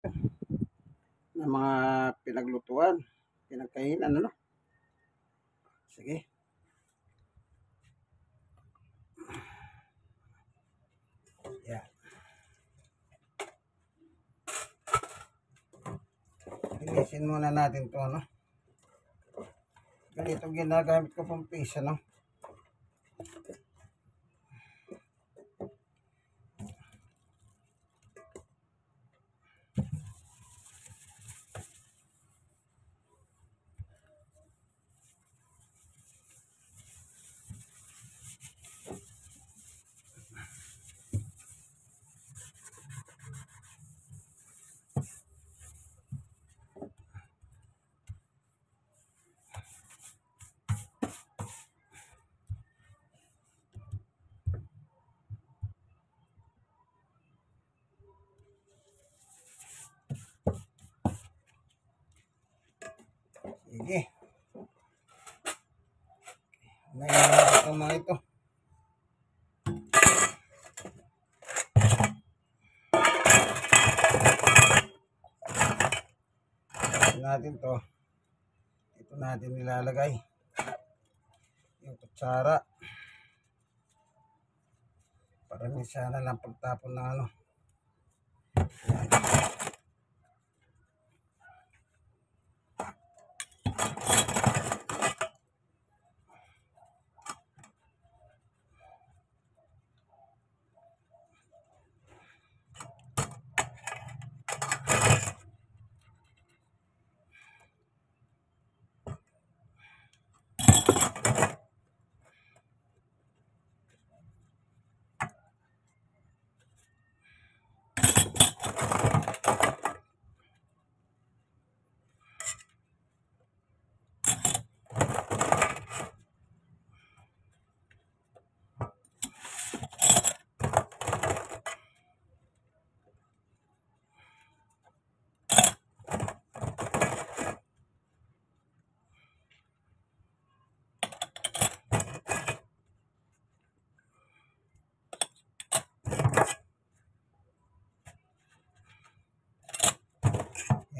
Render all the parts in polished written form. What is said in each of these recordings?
ng mga pinaglutuan, pinagkainan, ano? Sige. Yan. Linisin muna natin to, ano? Ganito ginagamit ko pang paste, ano? Sige. Nailangan ito mga ito. Natin to. Ito natin nilalagay. Yung kutsara. Para minsan na lang pagtapon ng ano. Yan.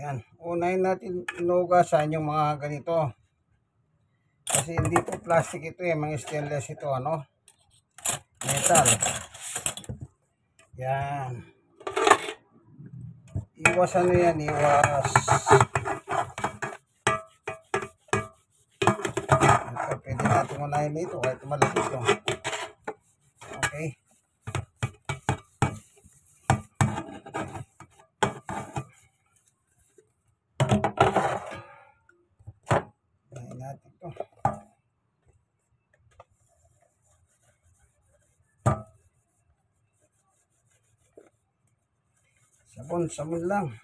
Yan. Unahin natin inugasan yung mga ganito. Kasi hindi po plastic ito eh. Mga stainless ito, ano? Metal. Yan. Iwas ano yan, iwas. Ito, pwede natin unahin ito kahit malaki ito. Okay. Unahin natin ito. Sabon lang.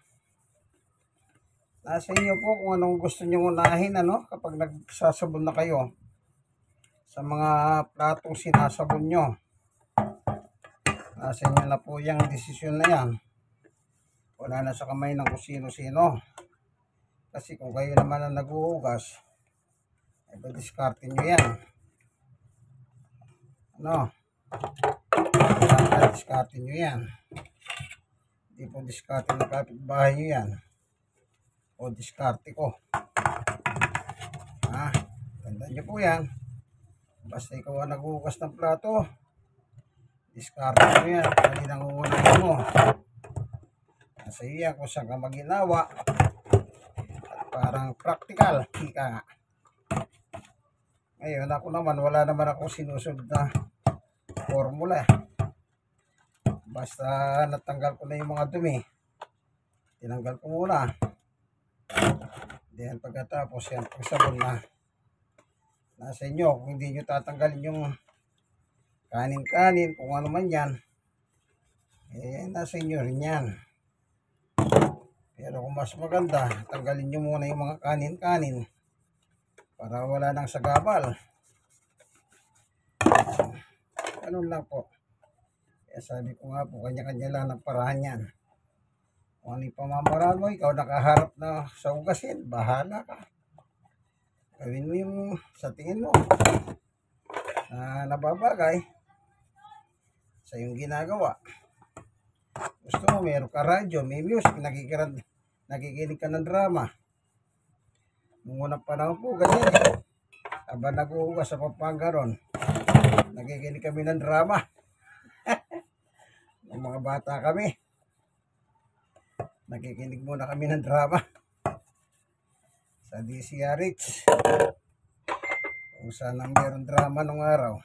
Nasa inyo po kung anong gusto nyo unahin, ano, kapag nagsasabon na kayo sa mga platong sinasabon nyo. Nasa inyo na po yung desisyon na yan. Wala na sa kamay ng kung sino-sino. Kasi kung kayo naman ang nag-uugas, ay diskarte nyo yan. Ano? Diskarte nyo yan. Hindi po diskarte ng kapitbahay nyo yan. O diskarte ko. Tandaan nyo po yan. Basta ikaw ang nag-uugas ng plato, diskarte mo yan. Hindi nangungunahin mo. Nasa iya kung saan ka maginawa. At parang practical. Ika nga. Ngayon ako naman, wala naman akong sinusunod na formula. Basta natanggal ko na yung mga dumi. Tinanggal ko muna. Then pagkatapos yan, pagsabon na. Nasa inyo, kung hindi nyo tatanggalin yung kanin-kanin, kung ano man yan, eh nasa inyo rin yan. Pero kung mas maganda, tanggalin nyo muna yung mga kanin-kanin para wala nang sagabal. Ganun lang po. Kaya sabi ko nga po, kanya-kanya lang ng parahan yan. Kung ano yung pamamaraan mo, ikaw nakaharap na sa ugasin, bahala ka. Gawin mo yung sa tingin mo na nababagay sa iyong ginagawa. Gusto mo, meron ka radyo, may music, nakikinig ka ng drama. Nung unang panahon po, ganyan eh. Aba nag-uugas sa Pampanga ron, nakikinig kami ng drama. Nung mga bata kami, nakikinig muna kami ng drama sa DCRH. Kung saan ang meron drama nung araw.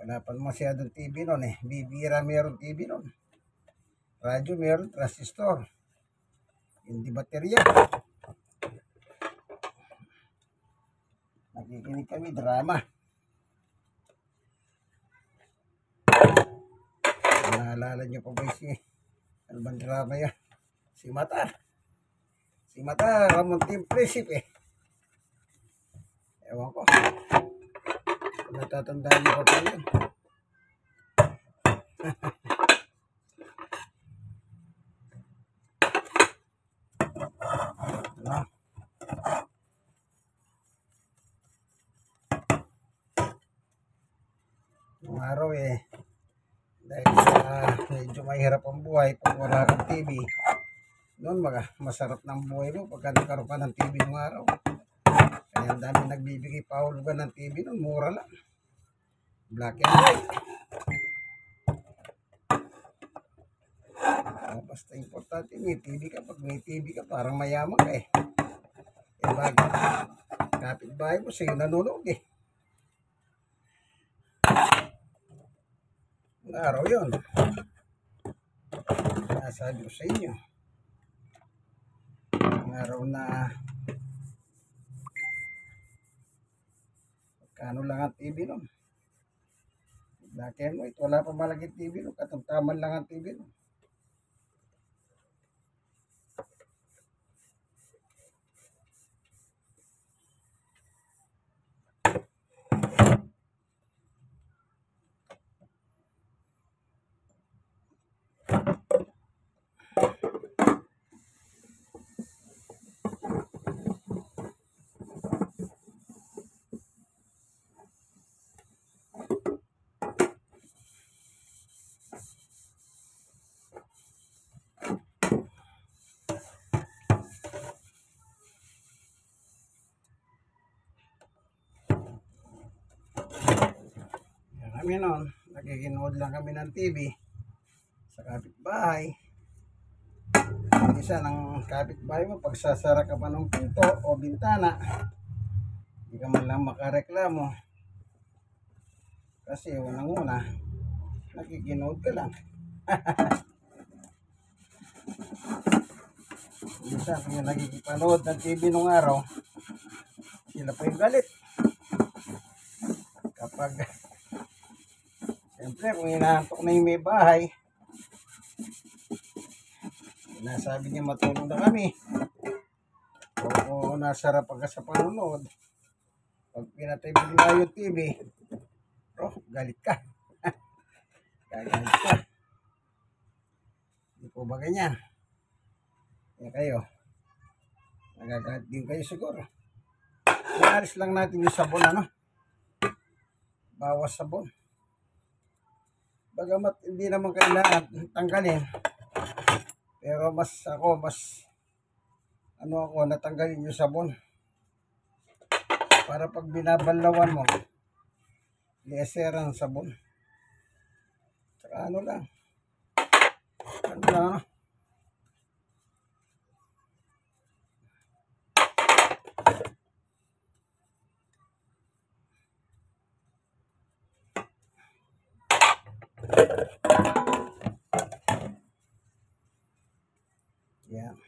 Wala pa masyadong TV noon eh. Bibira meron TV noon. Radyo meron, transistor. Hindi baterya. Nakikinig kami drama. Naalala niyo pa ba si ano bang drama yan? Si Matar. Si Matar, Ramon Team Principe. Ewan ko. Natatandaan niyo pa yun. Ano? Nung araw eh, dahil medyo mahirap ang buhay pag wala kang TV. Noon masarap ng buhay mo pagka nagkaroon ka ng TV nung araw. Kaya ang dami nagbibigay pahulugan ng TV noon, mura lang. Black and white. Basta importante may TV ka. Pag may TV ka, parang mayaman ka eh. Eh bakit? Kapitbahay mo sa'yo nanonood eh. Ang araw yun. Nasabi ko sa inyo. Ang araw na kano lang ang TV nun. Black and white. Wala pa malagit TV nun. Katamtaman lang ang TV nun. Kami noon, nakikinood lang kami ng TV sa kapitbahay. Isa ng kapitbahay mo, pagsasara ka pa ng pinto o bintana, hindi ka man lang makareklamo. Kasi unang-una, nakikinood ka lang. Isa, kung yung nakikipanood ng TV nung araw, sila pa yung galit. Kapag siyempre, kung inaantok na yung may bahay, nasabi niya matulog na kami. O nasarap ka sa panonood. Pag pinatay mo nila yung TV, galit ka. Gagalit ka. Hindi po ba ganyan? Yan kayo. Nagagalit din kayo siguro. Inaris lang natin yung sabon, ano? Bawas sabon. Bagamat hindi naman kailangan tanggalin, pero mas natanggalin yung sabon para pag binabanlawan mo, lieseran sabon. Saka ano lang, yan.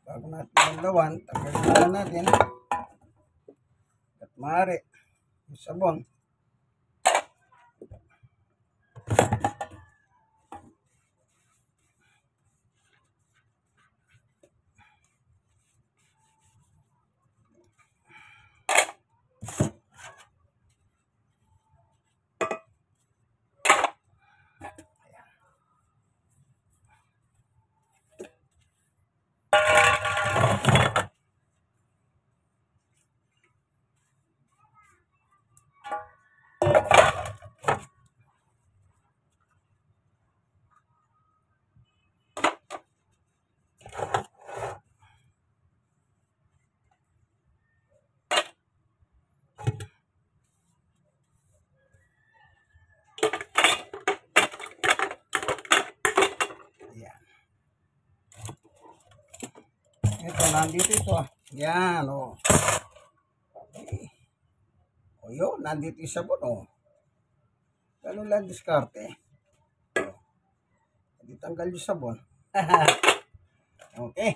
Bago natin banlawan, tanggalin na natin at maaari yung sabon. Ito, nandito ito. Yan, o. Okay. O yun, nandito yung sabon, o. Ganun lang diskarte. Hindi tanggal yung sabon. Okay.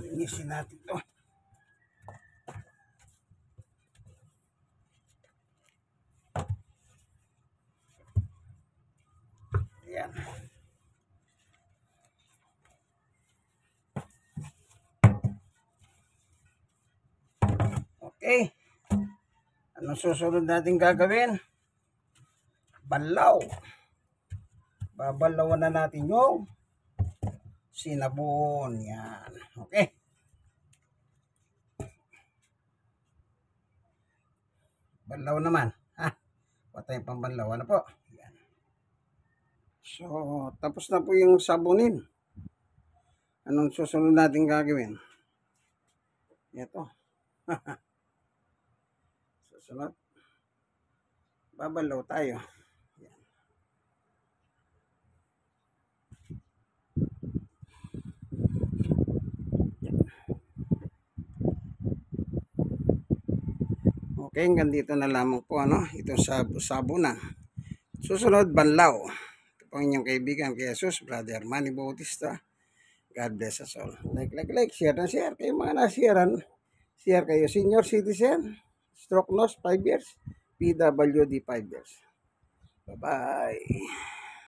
Linisin natin ito. Ayan. Okay. Anong susunod natin gagawin? Banlaw. Babalawan na natin yung sinabon. Yan. Okay. Banlaw naman. Ha? Patay pang banlaw. Ano po? Yan. So, tapos na po yung sabunin. Anong susunod natin gagawin? Ito. Susunod. Babalaw tayo. Yan. Okay, hanggang dito na lamang po ano, itong sabunan. Susunod, banlaw. Ito po ang inyong kaibigan, kay Jesus, Brother Manny Bautista. God bless us all. Like, share na share. Kayo mga nasiyaran, share kayo. Senior citizen, stroke loss 5 years, PWD 5 years. Bye-bye.